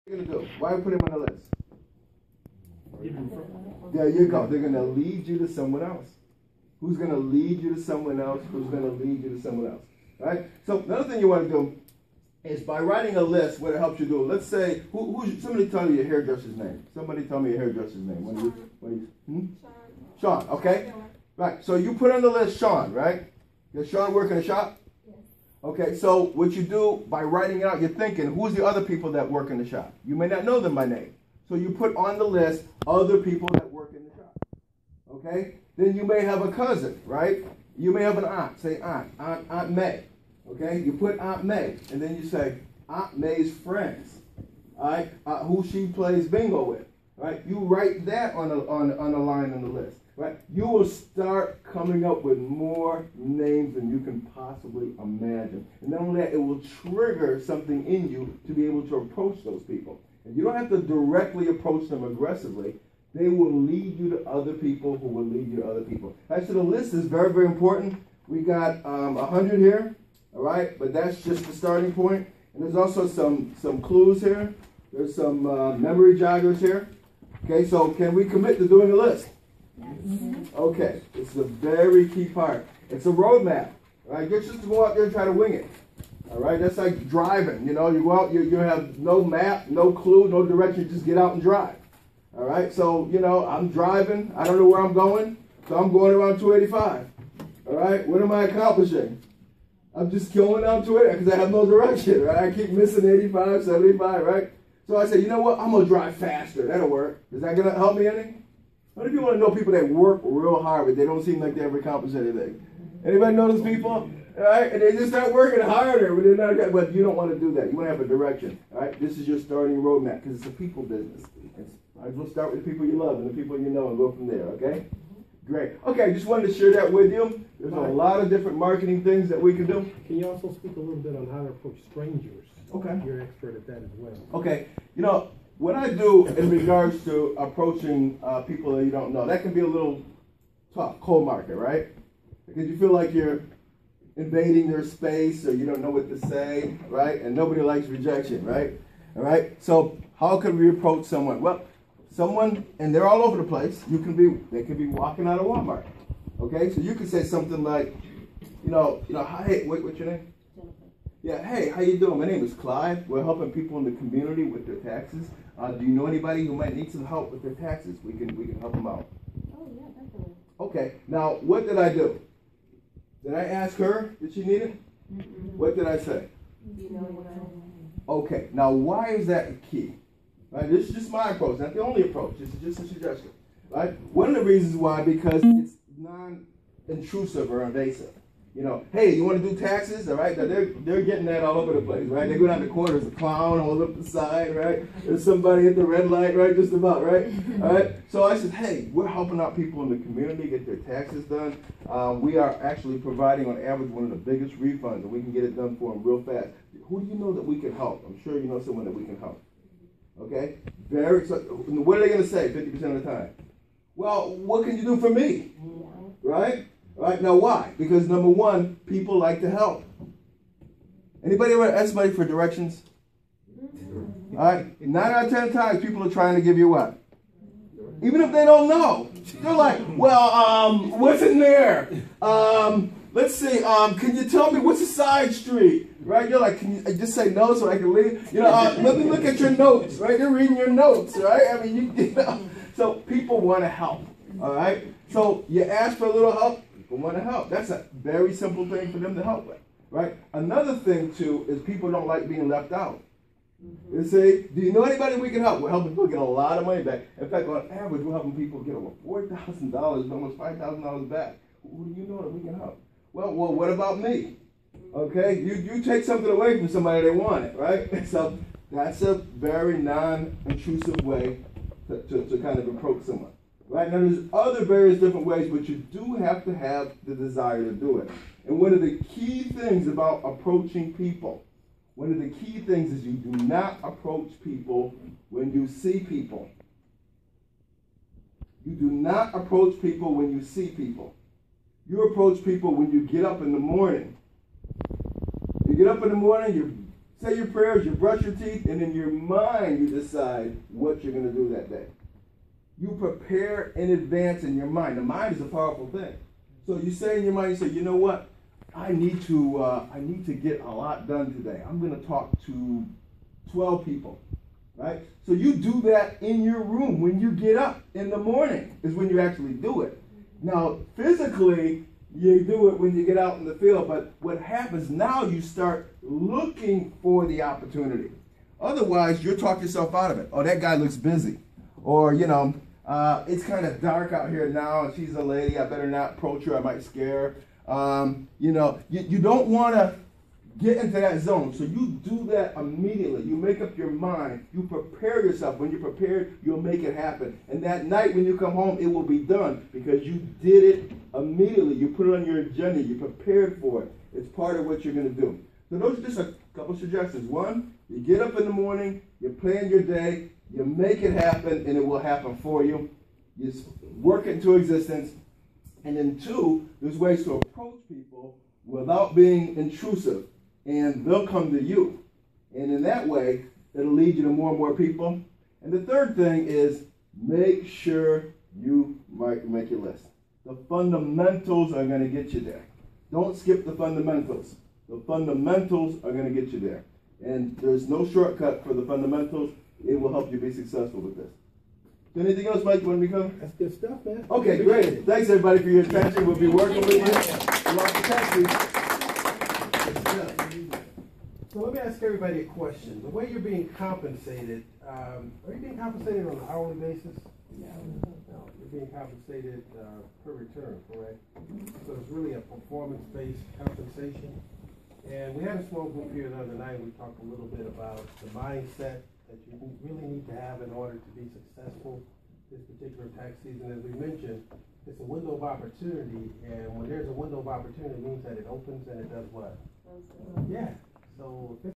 What are you going to do? Why put him on the list? There you go. They're going to lead you to someone else. Who's going to lead you to someone else? Who's going to lead you to someone else? Right? So another thing you want to do is by writing a list, what it helps you do. Let's say, somebody tell me your hairdresser's name. Somebody tell me your hairdresser's name. Sean, okay? Right, so you put on the list Sean, right? Does Sean work in a shop? Yes. Okay, so what you do by writing it out, you're thinking, who's the other people that work in the shop? You may not know them by name. So you put on the list other people that work in the shop. Okay? Then you may have a cousin, right? You may have an aunt. Say Aunt May. Okay? You put Aunt May, and then you say Aunt May's friends. All right? Who she plays bingo with. Right? You write that on a line on the list. Right? You will start coming up with more names than you can possibly imagine. And not only that, it will trigger something in you to be able to approach those people. And you don't have to directly approach them aggressively. They will lead you to other people who will lead you to other people. Actually, the list is very, very important. We got 100 here, all right? But that's just the starting point. And there's also some clues here. There's some memory joggers here. Okay, so can we commit to doing a list? Yes. Okay, it's a very key part. It's a roadmap. All right, just to go out there and try to wing it. All right, that's like driving. You know, you go out, you have no map, no clue, no direction. Just get out and drive. All right, so, you know, I'm driving. I don't know where I'm going, so I'm going around 285. All right, what am I accomplishing? I'm just going down 285 because I have no direction, right? I keep missing 85, 75, right? So I say, you know what? I'm going to drive faster. That'll work. Is that going to help me any? How many people want to know people that work real hard, but they don't seem like they ever accomplish anything? Anybody know those people? All right, and they just start working harder, but they're not. But you don't want to do that. You want to have a direction. All right, this is your starting roadmap because it's a people business. I will start with the people you love and the people you know and go from there. Okay, great. Okay, I just wanted to share that with you. There's a lot of different marketing things that we can do. Can you also speak a little bit on how to approach strangers? Okay, you're an expert at that as well. Okay, you know. What I do in regards to approaching people that you don't know, that can be a little tough, cold market, right? Because you feel like you're invading their space or you don't know what to say, right? And nobody likes rejection, right? All right? So how can we approach someone? Well, someone, and they're all over the place. They could be walking out of Walmart, okay? So you could say something like, hi, what's your name? Yeah, hey, how you doing? My name is Clyde. We're helping people in the community with their taxes. Do you know anybody who might need some help with their taxes? We can help them out. Oh, yeah, definitely. Okay, now what did I do? Did I ask her? Did she need it? Mm-hmm. What did I say? You know what I mean. Okay, now why is that key? Right, this is just my approach, not the only approach. This is just a suggestion. Right? One of the reasons why, because it's non-intrusive or invasive. You know, hey, you want to do taxes? All right, now they're getting that all over the place, right? They go down the corner, there's a clown all up the side, right? There's somebody at the red light, right? Just about, right? All right. So I said, hey, we're helping out people in the community get their taxes done. We are actually providing, on average, one of the biggest refunds, and we can get it done for them real fast. Who do you know that we can help? I'm sure you know someone that we can help. Okay. So what are they going to say 50% of the time? Well, what can you do for me? Right? Right, now why? Because number one, people like to help. Anybody ever ask somebody for directions? All right, 9 out of 10 times people are trying to give you what? Even if they don't know. They're like, well, what's in there? Let's see, can you tell me what's a side street? Right, you're like, can you just say no so I can leave? You know, let me look at your notes, right? You're reading your notes, right? I mean, you know. So people want to help, all right? So you ask for a little help. People want to help. That's a very simple thing for them to help with, right? Another thing, too, is people don't like being left out. You see, do you know anybody we can help? We're helping people get a lot of money back. In fact, on average, we're helping people get over $4,000, almost $5,000 back. Who do you know that we can help? Well, what about me? Okay, you take something away from somebody that want it, right? So that's a very non-intrusive way to kind of approach someone. Right? Now, there's other various different ways, but you do have to have the desire to do it. And one of the key things about approaching people, one of the key things is you do not approach people when you see people. You do not approach people when you see people. You approach people when you get up in the morning. You get up in the morning, you're say your prayers, you brush your teeth, and in your mind you decide what you're going to do that day. You prepare in advance in your mind. The mind is a powerful thing. So you say in your mind, you say, you know what? I need to get a lot done today. I'm going to talk to 12 people, right? So you do that in your room when you get up in the morning is when you actually do it. Now, physically, you do it when you get out in the field, but what happens now, you start looking for the opportunity. Otherwise, you'll talk yourself out of it. Oh, that guy looks busy. Or, it's kind of dark out here now, and she's a lady. I better not approach her. I might scare her. You don't want to get into that zone. So you do that immediately. You make up your mind. You prepare yourself. When you're prepared, you'll make it happen. And that night when you come home, it will be done because you did it immediately. You put it on your agenda. You prepared for it. It's part of what you're going to do. So those are just a couple suggestions. One, you get up in the morning, you plan your day, you make it happen, and it will happen for you. You work it into existence. And then two, there's ways to approach people without being intrusive. And they'll come to you. And in that way, it'll lead you to more and more people. And the third thing is make sure you make your list. The fundamentals are going to get you there. Don't skip the fundamentals. The fundamentals are going to get you there. And there's no shortcut for the fundamentals. It will help you be successful with this. Anything else, Mike, you want me to cover? That's good stuff, man. Okay, great. Thanks, everybody, for your attention. We'll be working with you throughout the test week. So let me ask everybody a question. The way you're being compensated, are you being compensated on an hourly basis? No, you're being compensated per return, correct? So it's really a performance-based compensation. And we had a small group here the other night. We talked a little bit about the mindset that you really need to have in order to be successful this particular tax season. As we mentioned, it's a window of opportunity, and when there's a window of opportunity, it means that it opens and it does what? Yeah. So